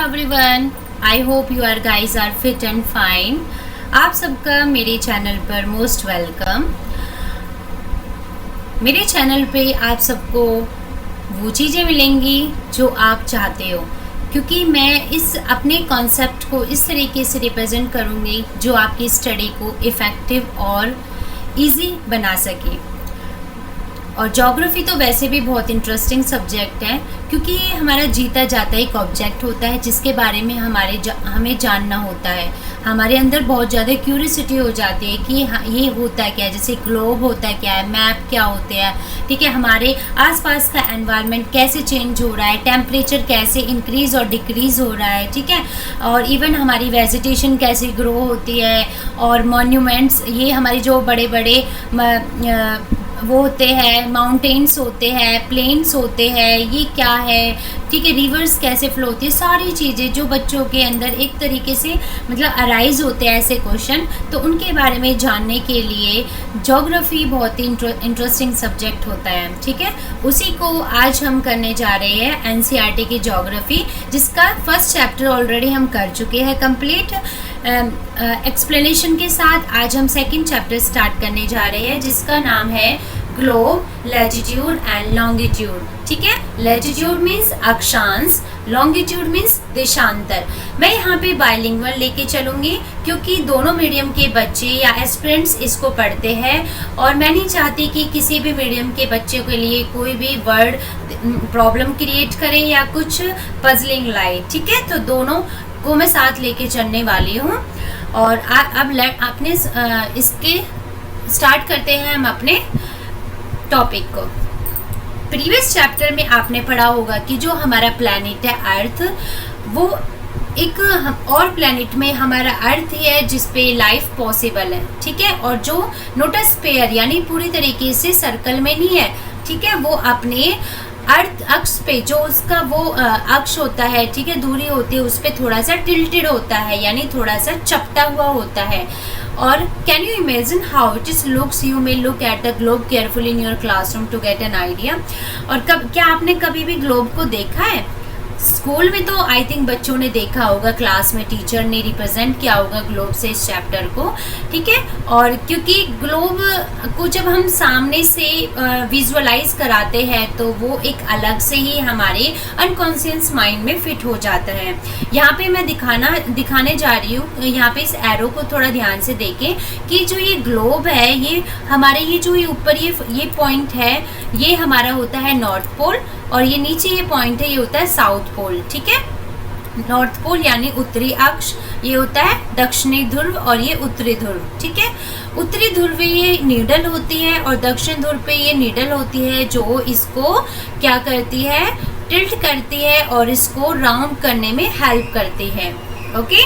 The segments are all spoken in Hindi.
everyone. I hope you are guys are fit and fine. आप सबका मेरे चैनल पर मोस्ट वेलकम। मेरे चैनल पे आप सबको वो चीज़ें मिलेंगी जो आप चाहते हो, क्योंकि मैं इस अपने कॉन्सेप्ट को इस तरीके से रिप्रेजेंट करूँगी जो आपकी स्टडी को इफ़ेक्टिव और इजी बना सके। और ज्योग्राफी तो वैसे भी बहुत इंटरेस्टिंग सब्जेक्ट है, क्योंकि ये हमारा जीता जाता एक ऑब्जेक्ट होता है जिसके बारे में हमें जानना होता है। हमारे अंदर बहुत ज़्यादा क्यूरियोसिटी हो जाती है कि हाँ ये होता क्या है, जैसे ग्लोब होता क्या है, मैप क्या होते हैं, ठीक है, हमारे आसपास का एनवायरनमेंट कैसे चेंज हो रहा है, टेम्परेचर कैसे इंक्रीज़ और डिक्रीज़ हो रहा है, ठीक है, और इवन हमारी वेजिटेशन कैसे ग्रो होती है, और मॉन्यूमेंट्स, ये हमारी जो बड़े बड़े वो होते हैं, माउंटेन्स होते हैं, प्लेन्स होते हैं, ये क्या है, ठीक है, रिवर्स कैसे फ्लो होती है, सारी चीज़ें जो बच्चों के अंदर एक तरीके से मतलब अराइज होते हैं ऐसे क्वेश्चन, तो उनके बारे में जानने के लिए ज्योग्राफी बहुत ही इंटरेस्टिंग सब्जेक्ट होता है, ठीक है। उसी को आज हम करने जा रहे हैं एनसीईआरटी की ज्योग्राफी, जिसका फर्स्ट चैप्टर ऑलरेडी हम कर चुके हैं कंप्लीट एक्सप्लेनेशन के साथ। आज हम सेकंड चैप्टर स्टार्ट करने जा रहे हैं जिसका नाम है ग्लोब, लैटिट्यूड एंड लॉन्गिट्यूड, ठीक है। लैटिट्यूड मीन्स अक्षांश, लॉन्गिट्यूड मीन्स देशांतर। मैं यहाँ पे बाइलिंगुअल लेके चलूँगी, क्योंकि दोनों मीडियम के बच्चे या एस्पिरेंट्स इसको पढ़ते हैं, और मैं नहीं चाहती कि किसी भी मीडियम के बच्चे के लिए कोई भी वर्ड प्रॉब्लम क्रिएट करे या कुछ पजलिंग लाए, ठीक है। तो दोनों को मैं साथ लेके चलने वाली हूँ। और अब अपने इसके स्टार्ट करते हैं हम अपने टॉपिक को। प्रीवियस चैप्टर में आपने पढ़ा होगा कि जो हमारा प्लैनेट है अर्थ, वो एक और प्लैनेट में हमारा अर्थ ही है जिसपे लाइफ पॉसिबल है, ठीक है। और जो नोटोस्फेयर यानी पूरी तरीके से सर्कल में नहीं है, ठीक है, वो अपने अर्थ अक्ष पे जो उसका वो अक्ष होता है, ठीक है, दूरी होती है, उस पर थोड़ा सा टिल्टेड होता है, यानी थोड़ा सा चपटा हुआ होता है। और can you imagine how it is looks? You may look at the globe carefully in your classroom to get an idea. और क्या आपने कभी भी ग्लोब को देखा है? स्कूल में तो आई थिंक बच्चों ने देखा होगा, क्लास में टीचर ने रिप्रेजेंट किया होगा ग्लोब से इस चैप्टर को, ठीक है। और क्योंकि ग्लोब को जब हम सामने से विजुअलाइज कराते हैं तो वो एक अलग से ही हमारे अनकॉन्शियस माइंड में फिट हो जाता है। यहाँ पे मैं दिखाने जा रही हूँ, यहाँ पे इस एरो को थोड़ा ध्यान से देखें कि जो ये ग्लोब है, ये हमारे ये जो ये ऊपर ये पॉइंट है, ये हमारा होता है नॉर्थ पोल, और ये नीचे ये पॉइंट है, ये होता है साउथ पोल, ठीक है। नॉर्थ पोल यानी उत्तरी अक्ष, ये होता है दक्षिणी ध्रुव, और ये उत्तरी ध्रुव, ठीक है। उत्तरी ध्रुव पे ये नीडल होती है और दक्षिण ध्रुव पे ये नीडल होती है जो इसको क्या करती है, टिल्ट करती है और इसको राउंड करने में हेल्प करती है, ओके।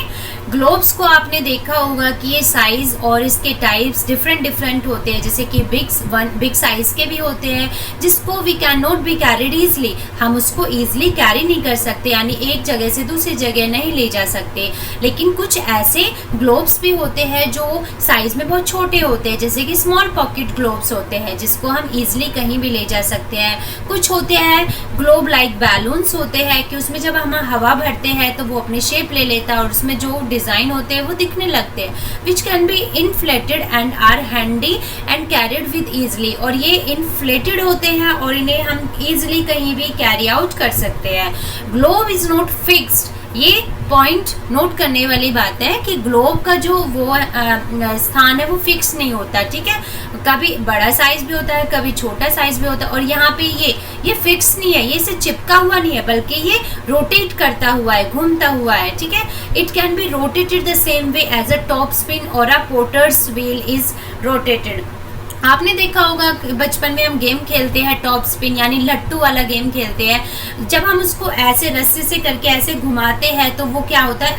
ग्लोब्स को आपने देखा होगा कि ये साइज और इसके टाइप्स डिफरेंट होते हैं, जैसे कि बिग साइज के भी होते हैं जिसको we can not be carried easily, हम उसको ईजिली कैरी नहीं कर सकते, यानी एक जगह से दूसरी जगह नहीं ले जा सकते। लेकिन कुछ ऐसे ग्लोब्स भी होते हैं जो साइज में बहुत छोटे होते हैं, जैसे कि स्मॉल पॉकेट ग्लोब्स होते हैं जिसको हम ईजिली कहीं भी ले जा सकते हैं। कुछ होते हैं ग्लोब लाइक बैलून्स होते हैं कि उसमें जब हम हवा भरते हैं तो वो अपनी शेप ले लेता है और उसमें जो डिजाइन होते हैं वो दिखने लगते हैं, which can be inflated and are handy and carried with easily. और ये इनफ्लेटेड होते हैं और इन्हें हम ईजिली कहीं भी कैरी आउट कर सकते हैं। ग्लोब इज नॉट फिक्स्ड, ये पॉइंट नोट करने वाली बात है कि ग्लोब का जो वो स्थान है वो फिक्स नहीं होता, ठीक है। कभी बड़ा साइज भी होता है, कभी छोटा साइज भी होता है, और यहाँ पे ये फिक्स नहीं है, ये से चिपका हुआ नहीं है, बल्कि ये रोटेट करता हुआ है, घूमता हुआ है, ठीक है। It can be rotated the same way as a top spin और a potter's wheel is rotated. आपने देखा होगा बचपन में हम गेम खेलते हैं टॉप स्पिन यानी लट्टू वाला गेम खेलते हैं, जब हम उसको ऐसे रस्से से करके ऐसे घुमाते हैं तो वो क्या होता है,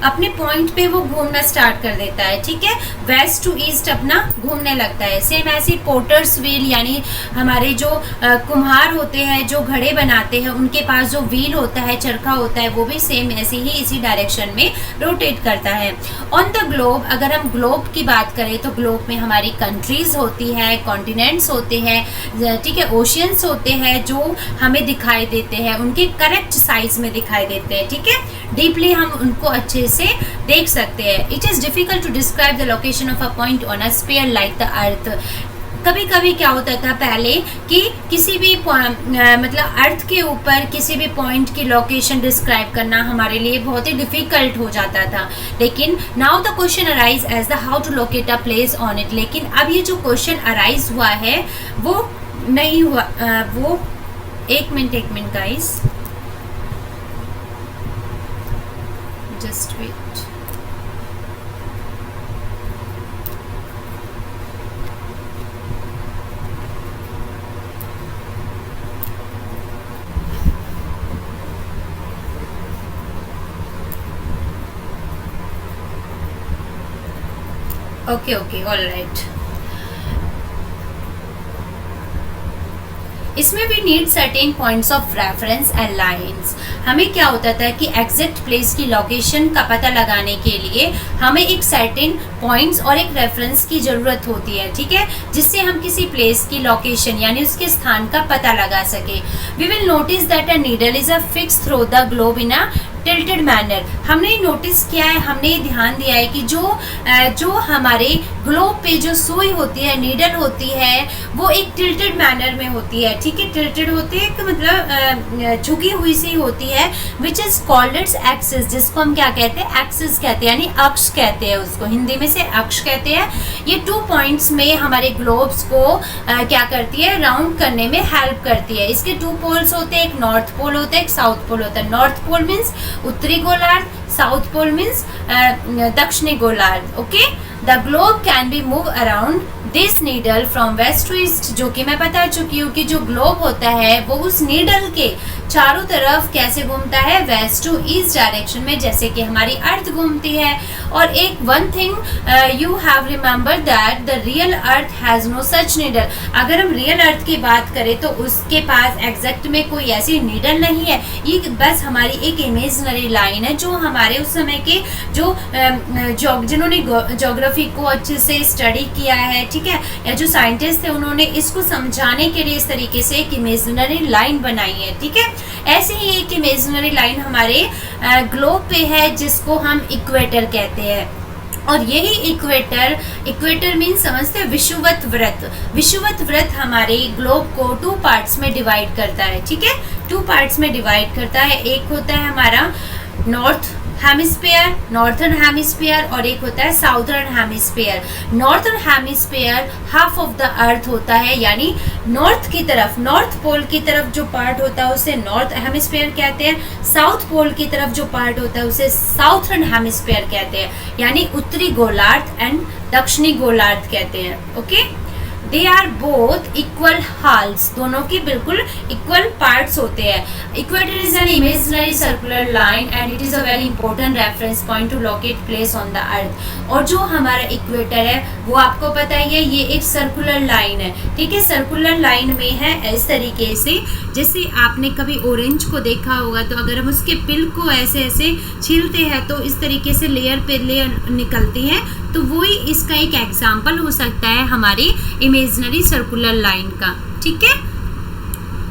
अपने पॉइंट पे वो घूमना स्टार्ट कर देता है, ठीक है, वेस्ट टू ईस्ट अपना घूमने लगता है। सेम ऐसी पोटर्स व्हील यानी हमारे जो कुम्हार होते हैं जो घड़े बनाते हैं उनके पास जो व्हील होता है, चरखा होता है, वो भी सेम ऐसे ही इसी डायरेक्शन में रोटेट करता है। ऑन द ग्लोब, अगर हम ग्लोब की बात करें तो ग्लोब में हमारी कंट्रीज होती है, कॉन्टिनेंट्स होते हैं, ठीक है, ओशियंस होते हैं जो हमें दिखाई देते हैं, उनके करेक्ट साइज में दिखाई देते हैं, ठीक है, डीपली हम उनको अच्छे से देख सकते हैं। It is difficult to describe the location of a point on a sphere like the earth. कभी कभी क्या होता था पहले कि किसी भी मतलब अर्थ के ऊपर किसी भी पॉइंट की लोकेशन डिस्क्राइब करना हमारे लिए बहुत ही डिफ़िकल्ट हो जाता था, लेकिन now the question arise as the how to locate a place on it. लेकिन अब ये जो क्वेश्चन अराइज हुआ है वो नहीं हुआ, वो एक minute guys, just wait. Okay all right. इसमें भी need certain points of reference and lines. हमें क्या होता था कि एग्जैक्ट प्लेस की लोकेशन का पता लगाने के लिए हमें एक सर्टेन पॉइंट्स और एक रेफरेंस की ज़रूरत होती है, ठीक है, जिससे हम किसी प्लेस की लोकेशन यानी उसके स्थान का पता लगा सके। We will notice that a needle is a fix through the globe in a tilted manner. हमने नोटिस किया है, हमने ध्यान दिया है कि जो हमारे ग्लोब पे जो सुई होती है, नीडल होती है, वो एक टिल्टेड मैनर में होती है, ठीक है, टिल्टेड होती है कि मतलब झुकी हुई सी होती है, which is called its axis, जिसको हम क्या कहते हैं, एक्सिस कहते हैं, यानी अक्ष कहते हैं उसको, हिंदी में से अक्ष कहते हैं। ये 2 पॉइंट्स में हमारे ग्लोब्स को क्या करती है, राउंड करने में हेल्प करती है। इसके 2 पोल्स होते हैं, एक नॉर्थ पोल होता है, एक साउथ पोल होता है। नॉर्थ पोल मीन्स उत्तरी गोलार्ध, साउथ पोल मीन्स दक्षिणी गोलार्ध। Okay, the globe can be move around this needle from west to east, जो कि मैं बता चुकी हूँ कि जो ग्लोब होता है वो उस नीडल के चारों तरफ कैसे घूमता है, वेस्ट टू ईस्ट डायरेक्शन में, जैसे कि हमारी अर्थ घूमती है। और एक one thing you have remember that the real earth has no such needle. अगर हम रियल अर्थ की बात करें तो उसके पास एग्जैक्ट में कोई ऐसी नीडल नहीं है, ये बस हमारी एक इमेजिनरी लाइन है जो हमारे उस समय के जो जिन्होंने ज्योग्राफी को अच्छे से स्टडी किया है, ठीक है, या जो साइंटिस्ट थे उन्होंने इसको समझाने के लिए इस तरीके से एक इमेजिनरी लाइन बनाई है, ठीक है। ऐसे ही एक इमेजिनरी लाइन हमारे ग्लोब पे है जिसको हम इक्वेटर कहते हैं, और यही इक्वेटर मीन समझते हैं विषुवत वृत्त। विषुवत वृत्त हमारे ग्लोब को 2 पार्ट्स में डिवाइड करता है, ठीक है, 2 पार्ट्स में डिवाइड करता है। एक होता है हमारा नॉर्थ हेमिस्फीयर, नॉर्थर्न हेमिस्फीयर, और एक होता है southern hemisphere. Northern hemisphere half of the earth होता है, यानी नॉर्थ की तरफ, नॉर्थ पोल की तरफ जो पार्ट होता है उसे नॉर्थ हेमिस्फीयर कहते हैं। साउथ पोल की तरफ जो पार्ट होता है उसे साउथर्न हेमिस्फीयर कहते हैं, यानी उत्तरी गोलार्ध एंड दक्षिणी गोलार्ध कहते हैं। Okay, they are both equal halves, दोनों के बिल्कुल इक्वल पार्ट्स होते हैं। Equator is an imaginary circular line and it is a very important reference point to locate place on the earth. और जो हमारा इक्वेटर है वो आपको पता ही है, ये एक सर्कुलर लाइन है, ठीक है, सर्कुलर लाइन में है इस तरीके से, जैसे आपने कभी ऑरेंज को देखा होगा, तो अगर हम उसके पिल को ऐसे ऐसे छीलते हैं तो इस तरीके से लेयर पे लेयर निकलती है, तो वही इसका एक एग्जाम्पल हो सकता है हमारी इमेजिनरी सर्कुलर लाइन का, ठीक है।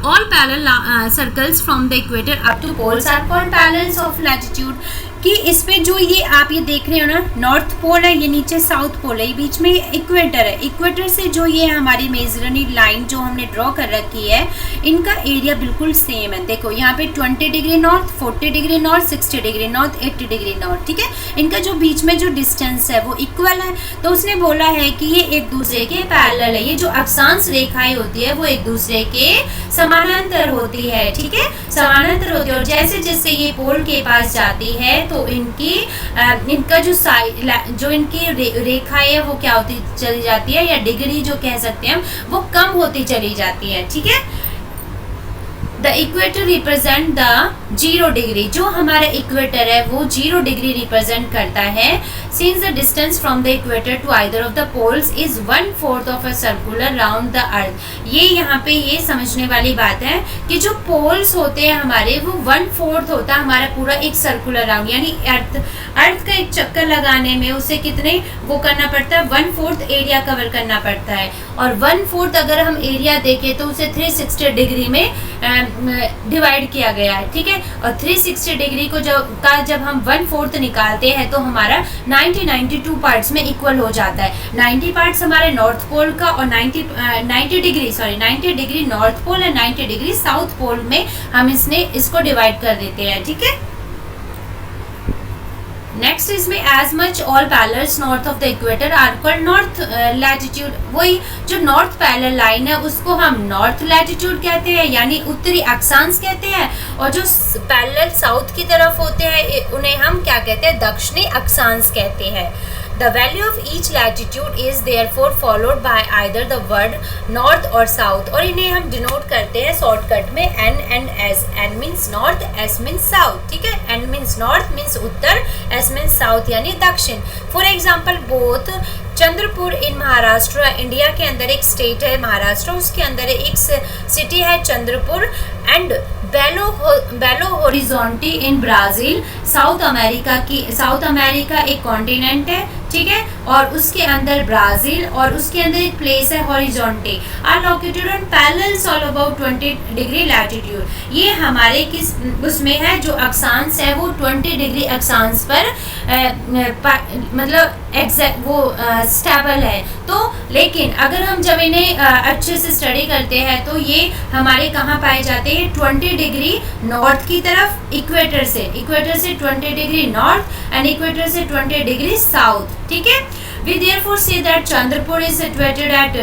All parallel circles from the equator up to poles are called parallels of latitude। कि इस पे जो ये आप ये देख रहे हो ना, नॉर्थ पोल है, ये नीचे साउथ पोल है, ये बीच में इक्वेटर है। इक्वेटर से जो ये हमारी इमेजिनरी लाइन जो हमने ड्रॉ कर रखी है, इनका एरिया बिल्कुल सेम है। देखो यहाँ पे 20 degree north, 40 degree north, 60 degree north, 80 degree north, ठीक है। इनका जो बीच में जो डिस्टेंस है वो इक्वल है। तो उसने बोला है कि ये एक दूसरे के पैरेलल है। ये जो अक्षांश रेखाएं होती है वो एक दूसरे के समानांतर होती है, ठीक है, समानांतर होती है। और जैसे जैसे ये पोल के पास जाती है तो इनका जो इनकी रेखाएं है वो क्या होती चली जाती है, या डिग्री जो कह सकते हैं वो कम होती चली जाती है, ठीक है। The equator represent the 0 degree, जो हमारा इक्वेटर है वो 0 डिग्री रिप्रेजेंट करता है। Since the distance from the equator to either of the poles is 1/4 of a circular round the earth. ये यहाँ पे ये समझने वाली बात है कि जो पोल्स होते हैं हमारे वो 1/4 होता है हमारा पूरा एक सर्कुलर राउंड, यानी अर्थ का एक चक्कर लगाने में उसे कितने वो करना पड़ता है, 1/4 एरिया कवर करना पड़ता है। और 1/4 अगर हम एरिया देखें तो उसे 360 डिग्री में डिवाइड किया गया है, ठीक है। और 360 डिग्री को जब हम 1/4 निकालते हैं तो हमारा 92 पार्ट्स में इक्वल हो जाता है। 90 पार्ट्स हमारे नॉर्थ पोल का और 90 डिग्री नॉर्थ पोल और 90 डिग्री साउथ पोल में हम इसको डिवाइड कर देते हैं, ठीक है। नेक्स्ट इसमें as much all parallels north of the equator are called north latitude. वही जो नॉर्थ पैरेलल लाइन है उसको हम नॉर्थ लैटिट्यूड कहते हैं, यानी उत्तरी अक्षांश कहते हैं। और जो पैरेलल साउथ की तरफ होते हैं उन्हें हम क्या कहते हैं, दक्षिणी अक्षांश कहते हैं। The value of each latitude is therefore followed by either the word north or south, और इन्हें हम डिनोट करते हैं शॉर्टकट में N and S। N means north, S means south, ठीक है। N means north means उत्तर, S means south यानी दक्षिण। For example, both Chandrapur in Maharashtra, India के अंदर एक स्टेट है महाराष्ट्र, उसके अंदर एक सिटी है Chandrapur, and Belo Horizonte in Brazil, South America एक कॉन्टिनेंट है, ठीक है। और उसके अंदर ब्राज़ील और उसके अंदर एक प्लेस है Horizonte, are located on parallels all about 20 degree latitude. ये हमारे किस उसमें है, जो अक्षांश है वो 20 डिग्री अक्षांश पर मतलब एग्जैक्ट वो स्टेबल है। तो लेकिन अगर हम जब इन्हें अच्छे से स्टडी करते हैं तो ये हमारे कहाँ पाए जाते हैं, 20 डिग्री नॉर्थ की तरफ इक्वेटर से 20 डिग्री नॉर्थ एंड इक्वेटर से 20 डिग्री साउथ, ठीक है। We therefore say that Chandrapur is situated at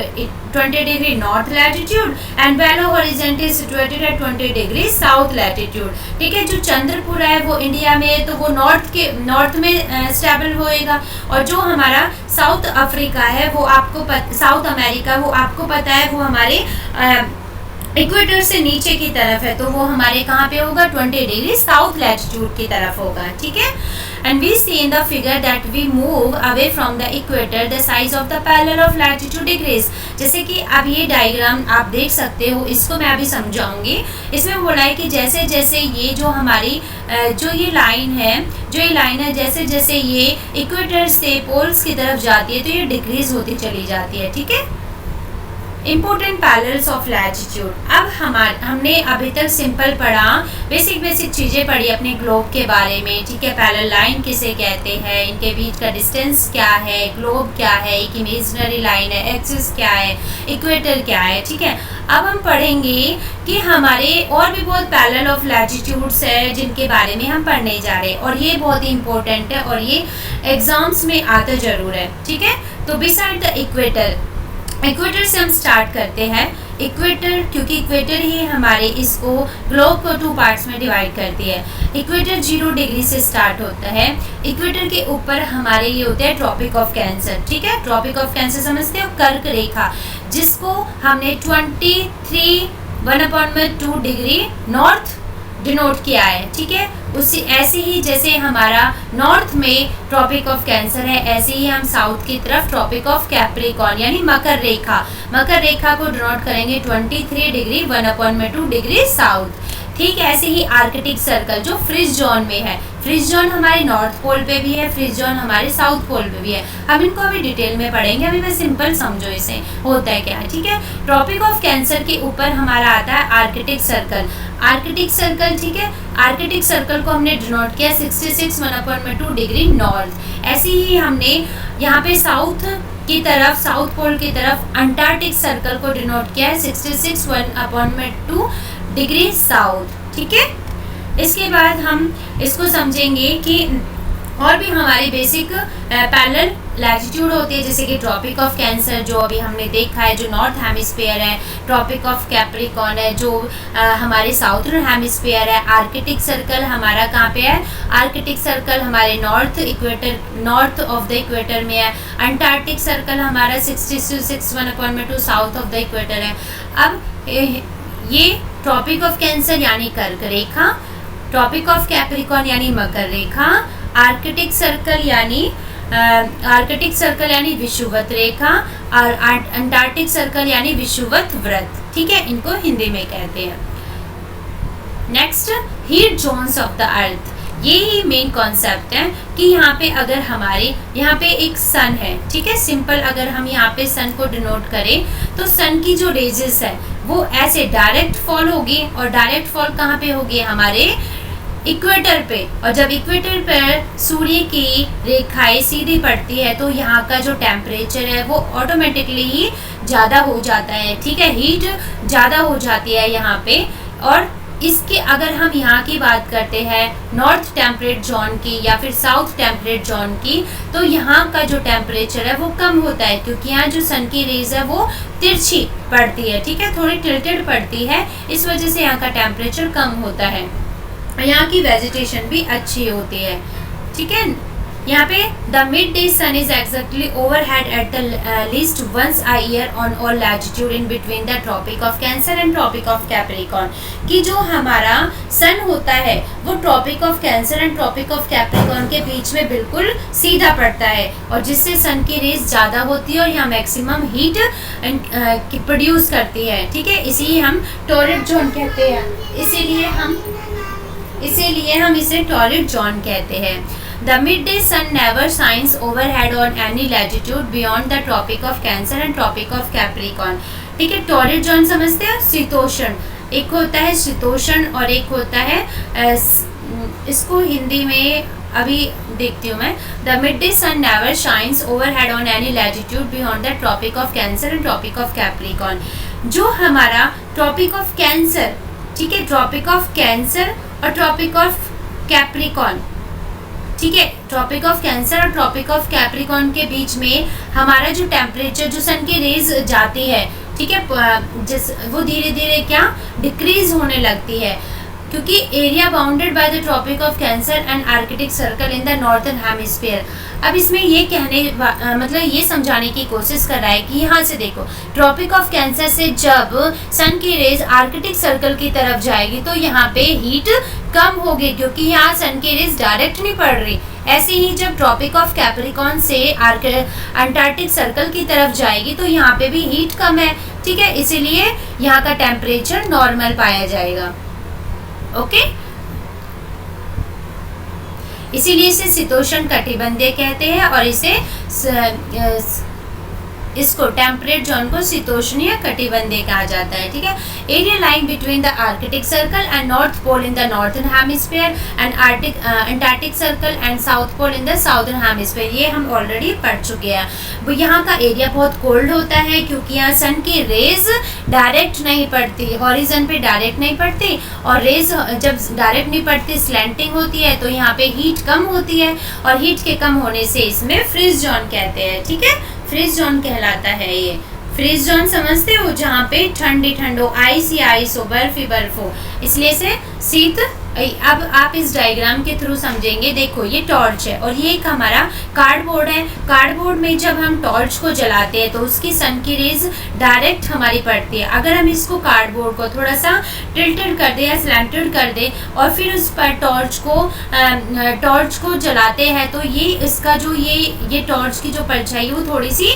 20 degree north latitude and Belo Horizonte is situated at 20 degree south latitude, ठीक है। जो चंद्रपुर है वो इंडिया में है तो वो नॉर्थ में स्टेबल होएगा, और जो हमारा साउथ अफ्रीका है वो साउथ अमेरिका वो आपको पता है वो हमारे इक्वेटर से नीचे की तरफ है, तो वो हमारे कहाँ पे होगा, 20 डिग्री साउथ लैटिट्यूड की तरफ होगा, ठीक है। And we see in the figure that we move away from the equator the size of the parallel of latitude decrease. जैसे कि अब ये डायग्राम आप देख सकते हो, इसको मैं अभी समझाऊंगी। इसमें बोला है कि जैसे जैसे ये जो हमारी जो ये लाइन है जैसे जैसे ये इक्वेटर से पोल्स की तरफ जाती है तो ये डिक्रीज होती चली जाती है, ठीक है। Important parallels of latitude. अब हमने अभी तक सिंपल पढ़ा, बेसिक चीज़ें पढ़ी अपने ग्लोब के बारे में, ठीक है। पैरेलल लाइन किसे कहते हैं, इनके बीच का डिस्टेंस क्या है, ग्लोब क्या है, एक इमेजिनरी लाइन है, एक्सिस क्या है, इक्वेटर क्या है, ठीक है। अब हम पढ़ेंगे कि हमारे और भी बहुत पैरेलल ऑफ लैटिट्यूड्स है जिनके बारे में हम पढ़ने जा रहे हैं, और ये बहुत ही इंपॉर्टेंट है और ये एग्जाम्स में आता ज़रूर है, ठीक है। तो बिसाइड द इक्वेटर से हम स्टार्ट करते हैं। इक्वेटर, क्योंकि इक्वेटर ही हमारे इसको ग्लोब को 2 पार्ट्स में डिवाइड करती है। इक्वेटर 0 डिग्री से स्टार्ट होता है। इक्वेटर के ऊपर हमारे ये होते हैं ट्रॉपिक ऑफ कैंसर, ठीक है। ट्रॉपिक ऑफ कैंसर समझते हो, कर्क रेखा, जिसको हमने 23 डिग्री नॉर्थ डिनोट किया है, ठीक है। उसी ऐसे ही जैसे हमारा नॉर्थ में ट्रॉपिक ऑफ कैंसर है, ऐसे ही हम साउथ की तरफ ट्रॉपिक ऑफ कैप्रिकॉर्न यानी मकर रेखा को डिनोट करेंगे 23 डिग्री 1/2 डिग्री साउथ, ठीक है। ऐसे ही आर्कटिक सर्कल जो फ्रिज जोन में है, फ्रिज जोन हमारे नॉर्थ पोल पे भी है, फ्रिज जोन हमारे साउथ पोल पे भी है। हम इनको अभी डिटेल में पढ़ेंगे, अभी बस सिंपल समझो इसे होता है क्या, ठीक है। ट्रॉपिक ऑफ कैंसर के ऊपर हमारा आता है आर्कटिक सर्कल, ठीक है। आर्कटिक सर्कल को हमने डिनोट किया 66 1/2 डिग्री नॉर्थ। ऐसे ही हमने यहाँ पे साउथ पोल की तरफ अंटार्कटिक सर्कल को डिनोट किया है 66 1/2 डिग्री साउथ, ठीक है। इसके बाद हम इसको समझेंगे कि और भी हमारी बेसिक पैरेलल लैटिट्यूड होती है, जैसे कि ट्रॉपिक ऑफ कैंसर जो अभी हमने देखा है जो नॉर्थ हेमिस्फीयर है, ट्रॉपिक ऑफ कैप्रिकॉर्न है जो हमारे साउथर्न हेमिस्फीयर है। आर्कटिक सर्कल हमारा कहाँ पे है, आर्कटिक सर्कल हमारे नॉर्थ ऑफ द इक्वेटर में है। अंटार्कटिक सर्कल हमारा 66 1/2 साउथ ऑफ द इक्वेटर है। अब ये ट्रॉपिक ऑफ कैंसर यानी कर्क रेखा, ट्रॉपिक ऑफ कैप्रिकॉर्न यानी मकर रेखा, आर्कटिक सर्कल यानी विषुवत रेखा, और अंटार्कटिक सर्कल यानी विषुवत वृत्त, ठीक है, इनको हिंदी में कहते हैं। Next, heat zones of the earth. ये ही मेन कॉन्सेप्ट है कि यहाँ पे अगर हमारे यहाँ पे एक सन है, ठीक है, सिंपल अगर हम यहाँ पे सन को डिनोट करें तो सन की जो रेजेस है वो ऐसे डायरेक्ट फॉल होगी, और डायरेक्ट फॉल कहाँ पे होगी, हमारे इक्वेटर पे, और जब इक्वेटर पर सूर्य की रेखाएं सीधी पड़ती है तो यहाँ का जो टेम्परेचर है वो ऑटोमेटिकली ही ज़्यादा हो जाता है, ठीक है, हीट ज़्यादा हो जाती है यहाँ पे। और इसके अगर हम यहाँ की बात करते हैं नॉर्थ टेम्परेट जोन की या फिर साउथ टेम्परेट जोन की, तो यहाँ का जो टेम्परेचर है वो कम होता है, क्योंकि यहाँ जो सन की रेज है वो तिरछी पड़ती है, ठीक है, थोड़ी टिल्टेड पड़ती है, इस वजह से यहाँ का टेम्परेचर कम होता है। यहाँ की वेजिटेशन भी अच्छी होती है, ठीक है। यहाँ पे the mid day sun is exactly overhead at the least once a year on all latitude in between the Tropic of Cancer and Tropic of Capricorn, कि जो हमारा सन होता है वो Tropic of Cancer and Tropic of Capricorn के बीच में बिल्कुल सीधा पड़ता है, और जिससे सन की रेज ज़्यादा होती है और यहाँ मैक्सिमम हीट प्रोड्यूस करती है, ठीक है, इसी हम टॉरिड जोन कहते हैं, इसीलिए हम इसे टॉरिड जोन कहते हैं। The midday sun never shines overhead on any latitude beyond the Tropic of Cancer and Tropic of Capricorn, ठीक है। टॉरिड जोन समझते हैं, शीतोष्ण, एक होता है शीतोष्ण और एक होता है इसको हिंदी में अभी देखती हूँ मैं। The midday sun never shines overhead on any latitude beyond the Tropic of Cancer and Tropic of Capricorn. जो हमारा ट्रॉपिक ऑफ कैंसर, ठीक है, ट्रॉपिक ऑफ कैंसर और ट्रॉपिक ऑफ कैप्रिकॉर्न, ठीक है, ट्रॉपिक ऑफ कैंसर और ट्रॉपिक ऑफ कैप्रिकॉर्न के बीच में हमारा जो टेम्परेचर, जो सन की रेज जाती है, ठीक है, वो धीरे धीरे क्या डिक्रीज होने लगती है, क्योंकि area bounded by the Tropic of Cancer and Arctic Circle in the northern hemisphere. अब इसमें ये मतलब ये समझाने की कोशिश कर रहा है कि यहाँ से देखो, ट्रॉपिक ऑफ कैंसर से जब सन की रेज आर्कटिक सर्कल की तरफ जाएगी तो यहाँ पे हीट कम होगी, क्योंकि यहाँ सन की रेज डायरेक्ट नहीं पड़ रही। ऐसे ही जब ट्रॉपिक ऑफ कैप्रिकॉर्न से अंटार्कटिक सर्कल की तरफ जाएगी तो यहाँ पे भी हीट कम है, ठीक है, इसीलिए यहाँ का टेम्परेचर नॉर्मल पाया जाएगा। ओके, इसीलिए इसे शीतोष्ण कटिबंधीय कहते हैं, और इसको टेम्परेट जोन को शीतोष्णीय कटिबंधीय कहा जाता है, ठीक है। Area lying between the Arctic Circle and North Pole in the northern hemisphere and Antarctic Circle and South Pole in the southern hemisphere, ये हम ऑलरेडी पढ़ चुके हैं। वो यहाँ का एरिया बहुत कोल्ड होता है, क्योंकि यहाँ सन की रेज डायरेक्ट नहीं पड़ती, हॉरिजन पे डायरेक्ट नहीं पड़ती, और रेज जब डायरेक्ट नहीं पड़ती स्लैंटिंग होती है, तो यहाँ पे हीट कम होती है, और हीट के कम होने से इसमें फ्रीज जोन कहते हैं, ठीक है, फ्रीज जोन कहलाता है। ये फ्रीज जोन समझते हो, जहाँ पे ठंडी ठंड हो, आइस ही आइस हो, बर्फ ही बर्फ हो, इसलिए से शीत। अब आप इस डायग्राम के थ्रू समझेंगे। देखो, ये टॉर्च है और ये एक हमारा कार्डबोर्ड है। कार्डबोर्ड में जब हम टॉर्च को जलाते हैं तो उसकी सन की रेज डायरेक्ट हमारी पड़ती है। अगर हम इसको कार्डबोर्ड को थोड़ा सा टिल्टेड कर दें या स्लैंटेड कर दें और फिर उस पर टॉर्च को जलाते हैं तो ये इसका जो ये टॉर्च की जो परछाई वो थोड़ी सी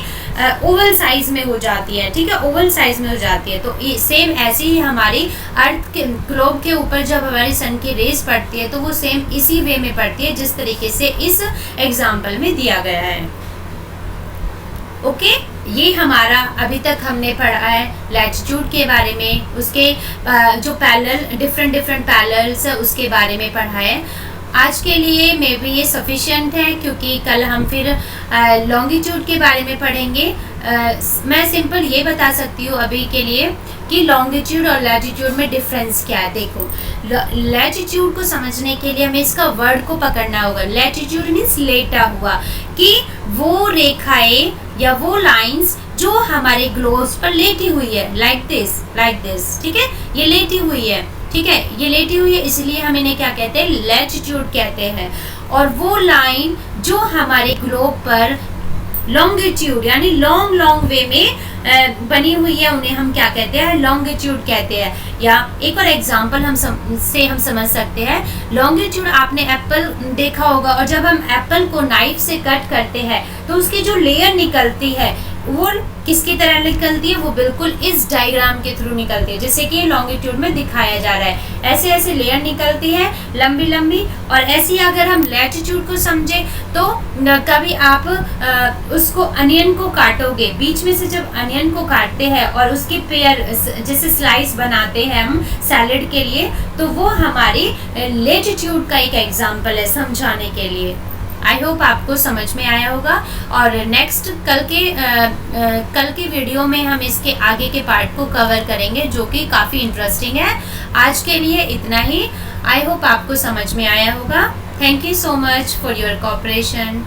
ओवल साइज में हो जाती है, ठीक है, ओवल साइज में हो जाती है। तो सेम ऐसे ही हमारी अर्थ के ग्लोब के ऊपर जब हमारी सन की रेज पड़ती है तो वो सेम इसी वे में पड़ती है जिस तरीके से इस एग्जाम्पल में दिया गया है। ओके, ये हमारा अभी तक हमने पढ़ा है लैटिट्यूड के बारे में, उसके जो पैरेलल डिफरेंट पैरेलल्स है उसके बारे में पढ़ा है। आज के लिए मे बी ये सफिशिएंट है, क्योंकि कल हम फिर लॉन्गिट्यूड के बारे में पढ़ेंगे। मैं सिंपल ये बता सकती हूँ अभी के लिए कि लॉन्गिट्यूड और लैटिट्यूड में डिफरेंस क्या है। देखो, लैटिट्यूड को समझने के लिए हमें इसका वर्ड को पकड़ना होगा। लैटिट्यूड मीन्स लेटा हुआ, कि वो रेखाएं या वो लाइंस जो हमारे ग्लोब्स पर लेटी हुई है, लाइक दिस, ठीक है, ये लेटी हुई है, ठीक है, ये लेटी हुई है, इसलिए हम इन्हें क्या कहते हैं, लैटिट्यूड कहते हैं। और वो लाइन जो हमारे ग्लोब पर लॉन्गिट्यूड यानी लॉन्ग लॉन्ग वे में बनी हुई है, उन्हें हम क्या कहते हैं, लॉन्गिट्यूड कहते हैं। या एक और एग्जांपल हम समझ सकते हैं, लॉन्गिट्यूड आपने एप्पल देखा होगा, और जब हम एप्पल को नाइफ से कट करते हैं तो उसकी जो लेयर निकलती है वो किसकी तरह निकलती है, वो बिल्कुल इस डायग्राम के थ्रू निकलती है, जैसे कि लॉन्गिट्यूड में दिखाया जा रहा है। ऐसे ऐसे लेयर निकलती है लंबी लंबी। और ऐसी अगर हम लैटिट्यूड को समझे तो कभी आप उसको अनियन को काटोगे, बीच में से जब अनियन को काटते हैं और उसकी पेयर जैसे स्लाइस बनाते हैं हम सैलेड के लिए, तो वो हमारी लैटिट्यूड का एक एग्जाम्पल है समझाने के लिए। आई होप आपको समझ में आया होगा। और नेक्स्ट कल के वीडियो में हम इसके आगे के पार्ट को कवर करेंगे, जो कि काफ़ी इंटरेस्टिंग है। आज के लिए इतना ही। आई होप आपको समझ में आया होगा। Thank you so much for your cooperation.